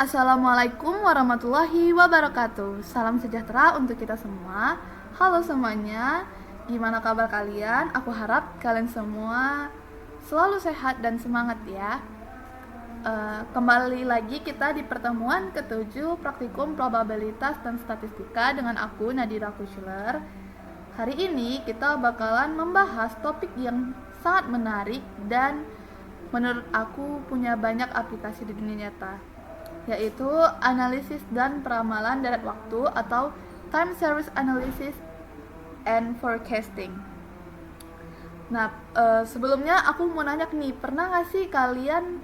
Assalamualaikum warahmatullahi wabarakatuh. Salam sejahtera untuk kita semua. Halo semuanya, gimana kabar kalian? Aku harap kalian semua selalu sehat dan semangat ya. Kembali lagi kita di pertemuan ketujuh praktikum probabilitas dan statistika dengan aku Nadira Kushler. Hari ini kita bakalan membahas topik yang sangat menarik dan menurut aku punya banyak aplikasi di dunia nyata, yaitu analisis dan peramalan deret waktu atau time series analysis and forecasting. Nah, sebelumnya aku mau nanya nih, pernah gak sih kalian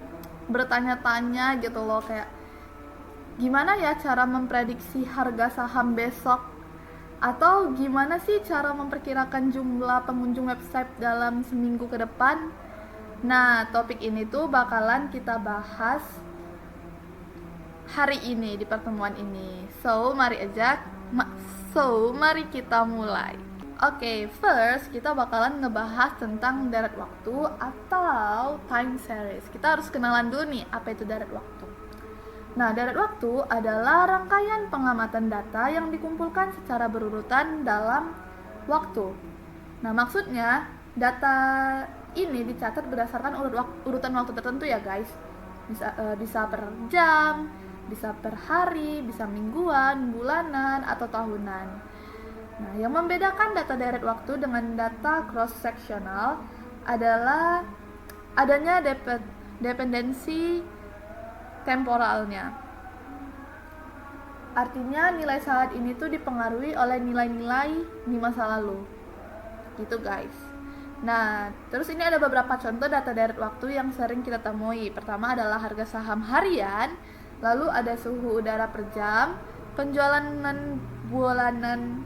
bertanya-tanya gitu loh, kayak gimana ya cara memprediksi harga saham besok, atau gimana sih cara memperkirakan jumlah pengunjung website dalam seminggu ke depan? Nah, topik ini tuh bakalan kita bahas hari ini di pertemuan ini. Mari kita mulai. Oke, first kita bakalan ngebahas tentang deret waktu atau time series. Kita harus kenalan dulu nih apa itu deret waktu. Nah, deret waktu adalah rangkaian pengamatan data yang dikumpulkan secara berurutan dalam waktu. Nah, maksudnya data ini dicatat berdasarkan urutan waktu tertentu ya guys. Bisa per jam, bisa per hari, bisa mingguan, bulanan, atau tahunan. Nah, yang membedakan data deret waktu dengan data cross-sectional adalah adanya dependensi temporalnya. Artinya nilai saat ini tuh dipengaruhi oleh nilai-nilai di masa lalu. Gitu guys. Nah, terus ini ada beberapa contoh data deret waktu yang sering kita temui. Pertama adalah harga saham harian, lalu ada suhu udara per jam, penjualan bulanan,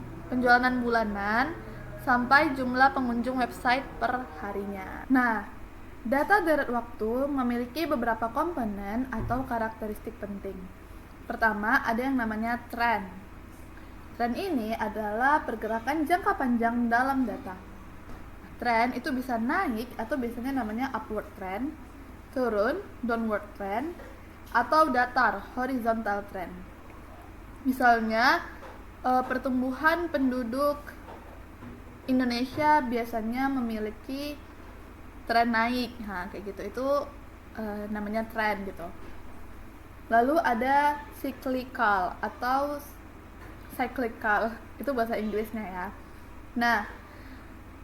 sampai jumlah pengunjung website per harinya. Nah, data deret waktu memiliki beberapa komponen atau karakteristik penting. Pertama, ada yang namanya tren. Tren ini adalah pergerakan jangka panjang dalam data. Tren itu bisa naik atau biasanya namanya upward trend, turun, downward trend, atau datar, horizontal trend. Misalnya, pertumbuhan penduduk Indonesia biasanya memiliki tren naik, nah kayak gitu, itu namanya tren gitu. Lalu ada cyclical, itu bahasa Inggrisnya ya. Nah,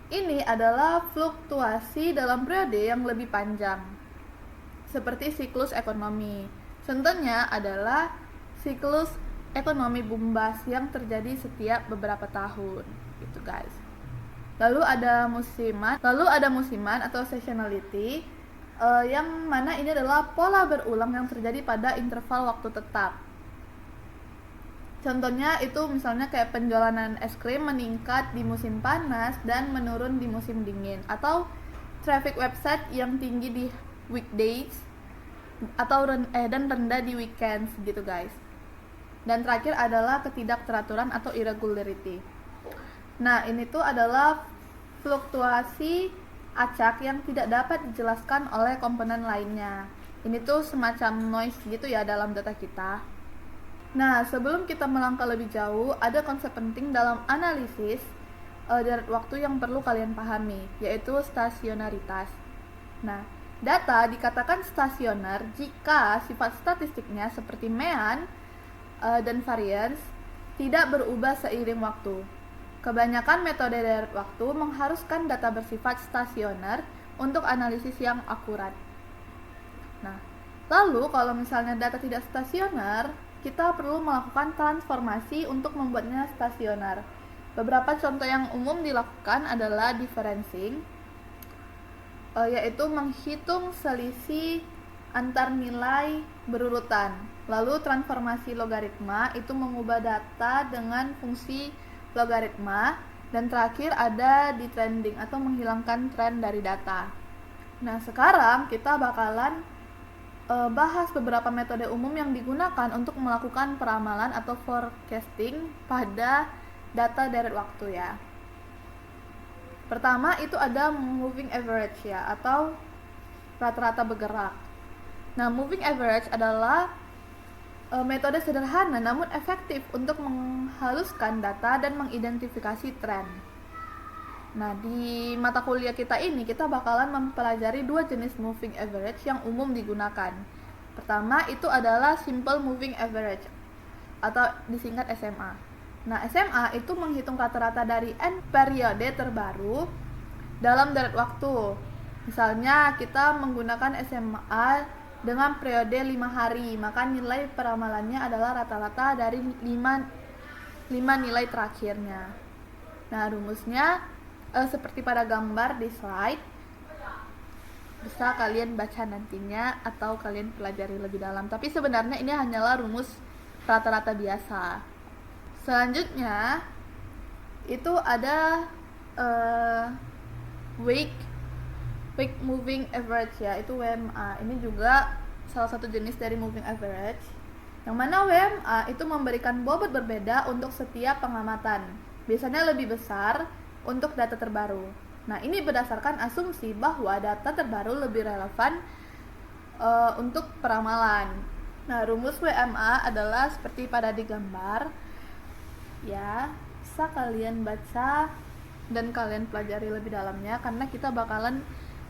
ini adalah fluktuasi dalam periode yang lebih panjang, seperti siklus ekonomi. Contohnya adalah siklus ekonomi boom bust yang terjadi setiap beberapa tahun, gitu guys. Lalu ada musiman atau seasonality, yang mana ini adalah pola berulang yang terjadi pada interval waktu tetap. Contohnya itu misalnya kayak penjualan es krim meningkat di musim panas dan menurun di musim dingin, atau traffic website yang tinggi di weekdays dan rendah di weekends gitu guys. Dan terakhir adalah ketidakteraturan atau irregularity. Nah, ini tuh adalah fluktuasi acak yang tidak dapat dijelaskan oleh komponen lainnya. Ini tuh semacam noise gitu ya dalam data kita. Nah, sebelum kita melangkah lebih jauh, ada konsep penting dalam analisis deret waktu yang perlu kalian pahami, yaitu stasionaritas. Nah, data dikatakan stasioner jika sifat statistiknya seperti mean dan variance tidak berubah seiring waktu. Kebanyakan metode deret waktu mengharuskan data bersifat stasioner untuk analisis yang akurat. Nah, lalu kalau misalnya data tidak stasioner, kita perlu melakukan transformasi untuk membuatnya stasioner. Beberapa contoh yang umum dilakukan adalah differencing, yaitu menghitung selisih antar nilai berurutan. Lalu transformasi logaritma, itu mengubah data dengan fungsi logaritma. Dan terakhir ada detrending atau menghilangkan tren dari data. Nah, sekarang kita bakalan bahas beberapa metode umum yang digunakan untuk melakukan peramalan atau forecasting pada data deret waktu ya. Pertama itu ada moving average ya, atau rata-rata bergerak. Nah, moving average adalah metode sederhana namun efektif untuk menghaluskan data dan mengidentifikasi tren. Nah, di mata kuliah kita ini kita bakalan mempelajari dua jenis moving average yang umum digunakan. Pertama itu adalah simple moving average atau disingkat SMA. Nah, SMA itu menghitung rata-rata dari n periode terbaru dalam deret waktu. Misalnya kita menggunakan SMA dengan periode 5 hari, maka nilai peramalannya adalah rata-rata dari 5 nilai terakhirnya. Nah, rumusnya seperti pada gambar di slide, bisa kalian baca nantinya atau kalian pelajari lebih dalam. Tapi sebenarnya ini hanyalah rumus rata-rata biasa. Selanjutnya itu ada week moving average, ya, itu WMA. Ini juga salah satu jenis dari moving average, yang mana WMA itu memberikan bobot berbeda untuk setiap pengamatan, biasanya lebih besar untuk data terbaru. Nah, ini berdasarkan asumsi bahwa data terbaru lebih relevan untuk peramalan. Nah, rumus WMA adalah seperti pada di gambar, ya, bisa kalian baca dan kalian pelajari lebih dalamnya, karena kita bakalan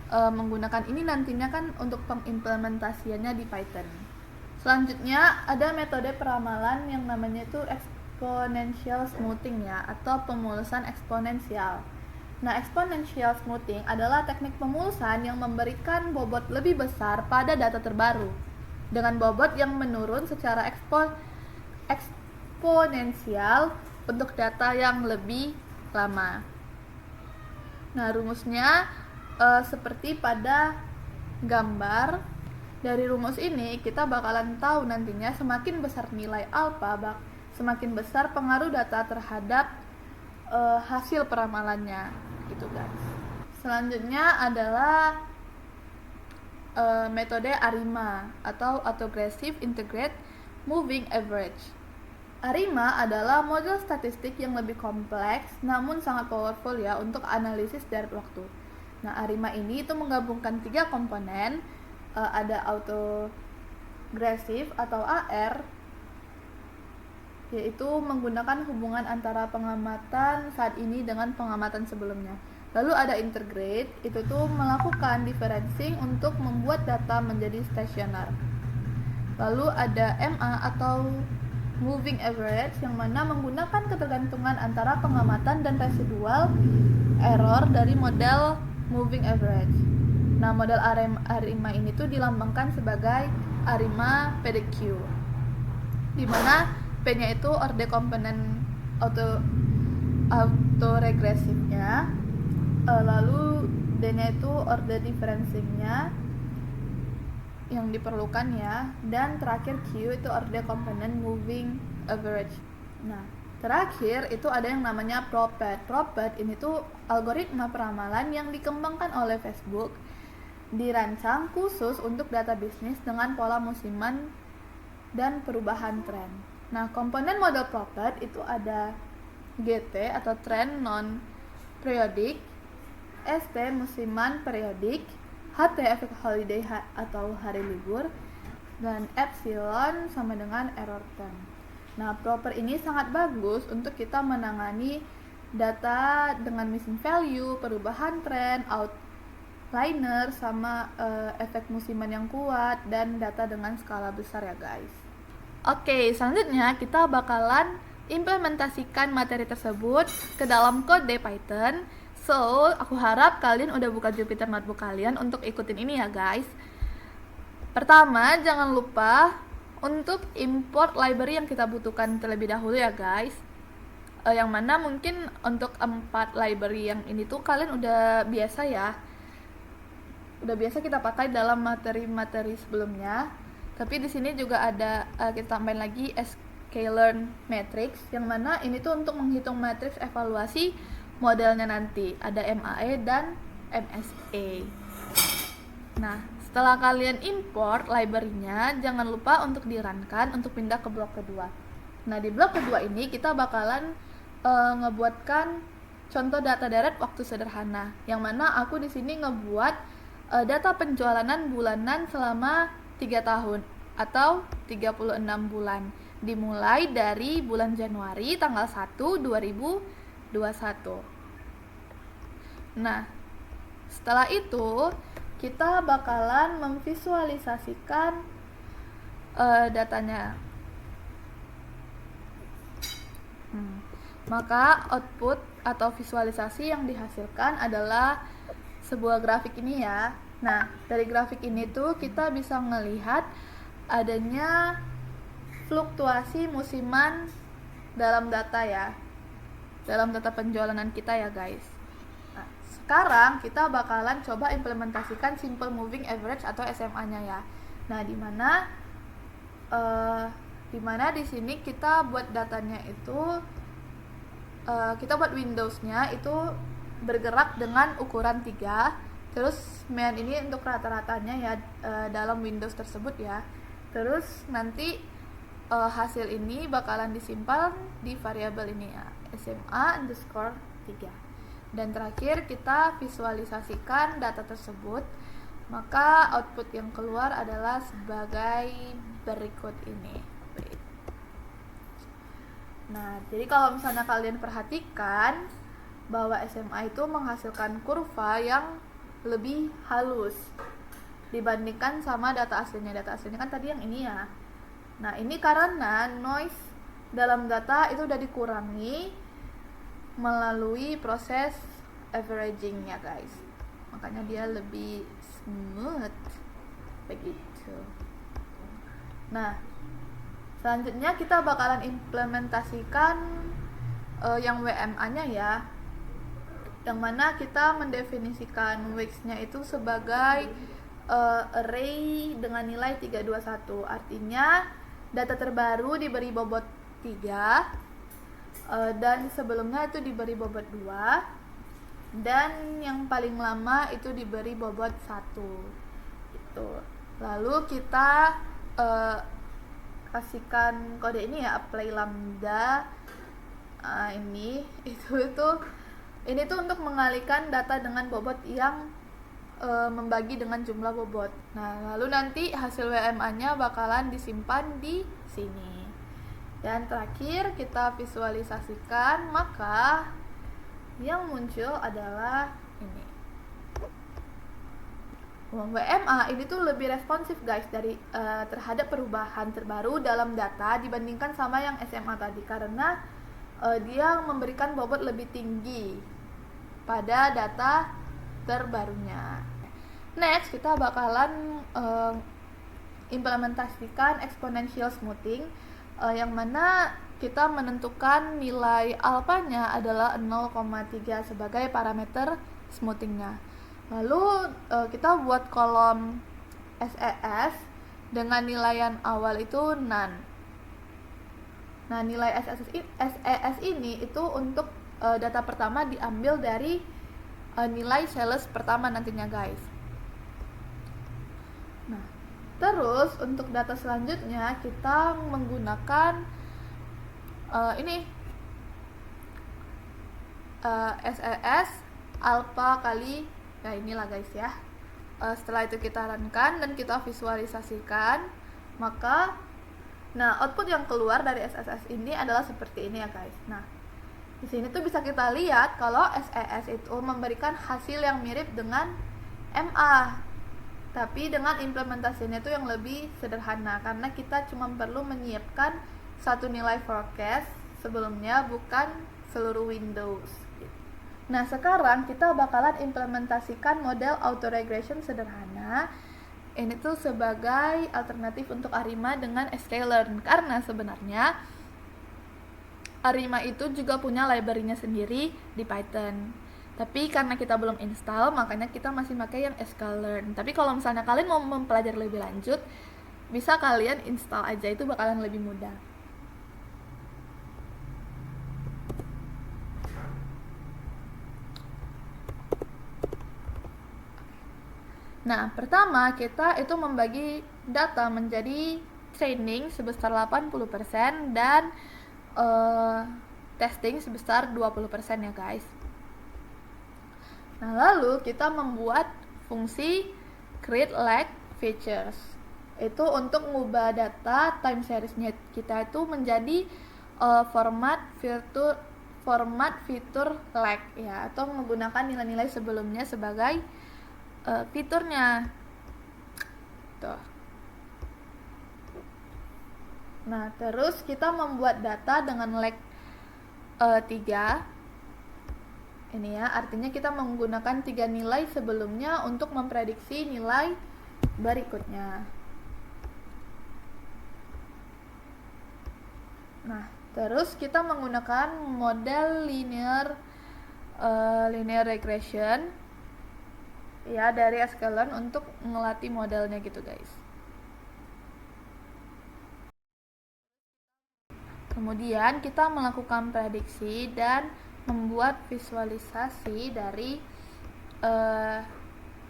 menggunakan ini nantinya kan untuk pengimplementasiannya di Python. Selanjutnya ada metode peramalan yang namanya itu exponential smoothing, ya, atau pemulusan eksponensial. Nah, exponential smoothing adalah teknik pemulusan yang memberikan bobot lebih besar pada data terbaru dengan bobot yang menurun secara eksponensial untuk data yang lebih lama. Nah, rumusnya seperti pada gambar. Dari rumus ini kita bakalan tahu nantinya semakin besar nilai alfa, semakin besar pengaruh data terhadap hasil peramalannya, gitu guys. Selanjutnya adalah metode ARIMA atau Autogressive Integrated Moving Average. ARIMA adalah model statistik yang lebih kompleks namun sangat powerful, ya, untuk analisis deret waktu. Nah, ARIMA ini itu menggabungkan 3 komponen, ada autogressive atau AR, yaitu menggunakan hubungan antara pengamatan saat ini dengan pengamatan sebelumnya. Lalu ada integrate, itu tuh melakukan differencing untuk membuat data menjadi stasioner. Lalu ada MA atau moving average, yang mana menggunakan ketergantungan antara pengamatan dan residual error dari model moving average. Nah, model ARIMA ini tuh dilambangkan sebagai ARIMA PDQ, di mana P-nya itu order komponen autoregresifnya, lalu D-nya itu order differencing-nya yang diperlukan, ya, dan terakhir Q itu order komponen moving average. Nah, terakhir itu ada yang namanya Propet. Propet ini tuh algoritma peramalan yang dikembangkan oleh Facebook, dirancang khusus untuk data bisnis dengan pola musiman dan perubahan tren. Nah, komponen model Propet itu ada GT atau trend non periodic, ST musiman periodik, HT efek holiday atau hari libur, dan epsilon sama dengan error term. Nah, proper ini sangat bagus untuk kita menangani data dengan missing value, perubahan tren, outliner, sama efek musiman yang kuat, dan data dengan skala besar, ya guys. Oke, selanjutnya kita bakalan implementasikan materi tersebut ke dalam kode Python. So, aku harap kalian udah buka Jupyter Notebook kalian untuk ikutin ini, ya guys. Pertama, jangan lupa untuk import library yang kita butuhkan terlebih dahulu, ya guys. Yang mana mungkin untuk 4 library yang ini tuh kalian udah biasa, ya. Udah biasa kita pakai dalam materi-materi sebelumnya. Tapi di sini juga ada kita tambahin lagi sklearn matrix, yang mana ini tuh untuk menghitung matriks evaluasi modelnya nanti. Ada MAE dan MSE. Nah, setelah kalian import library-nya, jangan lupa untuk di-run-kan untuk pindah ke blok kedua. Nah, di blok kedua ini kita bakalan ngebuatkan contoh data deret waktu sederhana, yang mana aku di sini ngebuat data penjualan bulanan selama 3 tahun atau 36 bulan, dimulai dari bulan Januari tanggal 1 2021. Nah, setelah itu kita bakalan memvisualisasikan datanya. Maka output atau visualisasi yang dihasilkan adalah sebuah grafik ini ya. Nah, dari grafik ini tuh kita bisa melihat adanya fluktuasi musiman dalam data ya, dalam data penjualan kita ya guys. Nah, sekarang kita bakalan coba implementasikan simple moving average atau SMA-nya ya. Nah, dimana di sini kita buat datanya itu kita buat Windows-nya itu bergerak dengan ukuran 3. Terus main ini untuk rata-ratanya ya dalam Windows tersebut ya. Terus nanti hasil ini bakalan disimpan di variabel ini ya, SMA_3. Dan terakhir kita visualisasikan data tersebut. Maka output yang keluar adalah sebagai berikut ini. Nah, jadi kalau misalnya kalian perhatikan bahwa SMA itu menghasilkan kurva yang lebih halus dibandingkan sama data aslinya. Data aslinya kan tadi yang ini ya. Nah, ini karena noise dalam data itu udah dikurangi melalui proses averaging ya guys. Makanya dia lebih smooth begitu. Nah, selanjutnya kita bakalan implementasikan yang WMA-nya ya, yang mana kita mendefinisikan weeks-nya itu sebagai array dengan nilai 321. Artinya data terbaru diberi bobot 3 dan sebelumnya itu diberi bobot 2 dan yang paling lama itu diberi bobot 1 gitu. Lalu kita kasihkan kode ini ya, apply lambda. Ini tuh untuk mengalihkan data dengan bobot yang membagi dengan jumlah bobot. Nah, lalu nanti hasil WMA-nya bakalan disimpan di sini. Dan terakhir kita visualisasikan, maka yang muncul adalah ini. WMA ini tuh lebih responsif guys dari terhadap perubahan terbaru dalam data dibandingkan sama yang SMA tadi, karena dia memberikan bobot lebih tinggi pada data terbarunya. Next, kita bakalan implementasikan exponential smoothing yang mana kita menentukan nilai alfanya adalah 0,3 sebagai parameter smoothingnya. Lalu kita buat kolom SES dengan nilaian awal itu none. Nah, nilai SES ini itu untuk data pertama diambil dari nilai sales pertama nantinya guys. Nah, terus untuk data selanjutnya kita menggunakan SES alpha kali ya inilah guys ya. Setelah itu kita runkan dan kita visualisasikan, maka output yang keluar dari SES ini adalah seperti ini ya guys. Nah, di sini tuh bisa kita lihat kalau SES itu memberikan hasil yang mirip dengan MA, tapi dengan implementasinya itu yang lebih sederhana karena kita cuma perlu menyiapkan satu nilai forecast sebelumnya, bukan seluruh Windows. Nah, sekarang kita bakalan implementasikan model autoregression sederhana. Ini tuh sebagai alternatif untuk ARIMA dengan sklearn, karena sebenarnya ARIMA itu juga punya library-nya sendiri di Python. Tapi karena kita belum install, makanya kita masih pakai yang sklearn. Tapi kalau misalnya kalian mau mempelajari lebih lanjut, bisa kalian install aja, itu bakalan lebih mudah. Nah, pertama kita itu membagi data menjadi training sebesar 80% dan testing sebesar 20% ya guys. Nah, lalu kita membuat fungsi create lag features. itu untuk mengubah data time seriesnya kita itu menjadi format fitur lag ya, atau menggunakan nilai-nilai sebelumnya sebagai fiturnya. Tuh. Nah, terus kita membuat data dengan lag 3. Ini ya, artinya kita menggunakan 3 nilai sebelumnya untuk memprediksi nilai berikutnya. Nah, terus kita menggunakan model linear regression ya dari sklearn untuk ngelatih modelnya gitu guys. Kemudian kita melakukan prediksi dan membuat visualisasi dari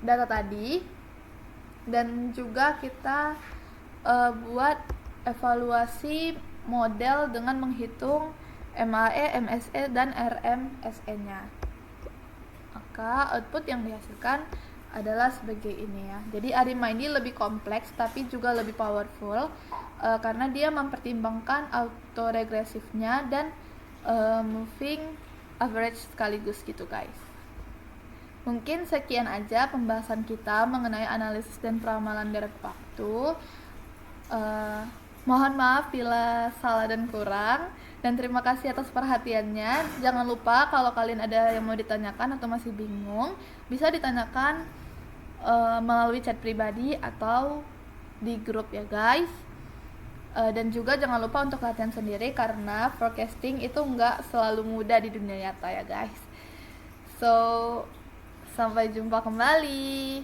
data tadi, dan juga kita buat evaluasi model dengan menghitung MAE, MSE, dan RMSE-nya. Maka output yang dihasilkan adalah sebagai ini ya. Jadi ARIMA ini lebih kompleks tapi juga lebih powerful karena dia mempertimbangkan autoregresifnya dan moving average sekaligus gitu guys. Mungkin sekian aja pembahasan kita mengenai analisis dan peramalan derajat waktu. Mohon maaf bila salah dan kurang, dan terima kasih atas perhatiannya. Jangan lupa kalau kalian ada yang mau ditanyakan atau masih bingung, bisa ditanyakan melalui chat pribadi atau di grup ya guys. Dan juga jangan lupa untuk latihan sendiri karena forecasting itu nggak selalu mudah di dunia nyata ya guys. So, sampai jumpa kembali.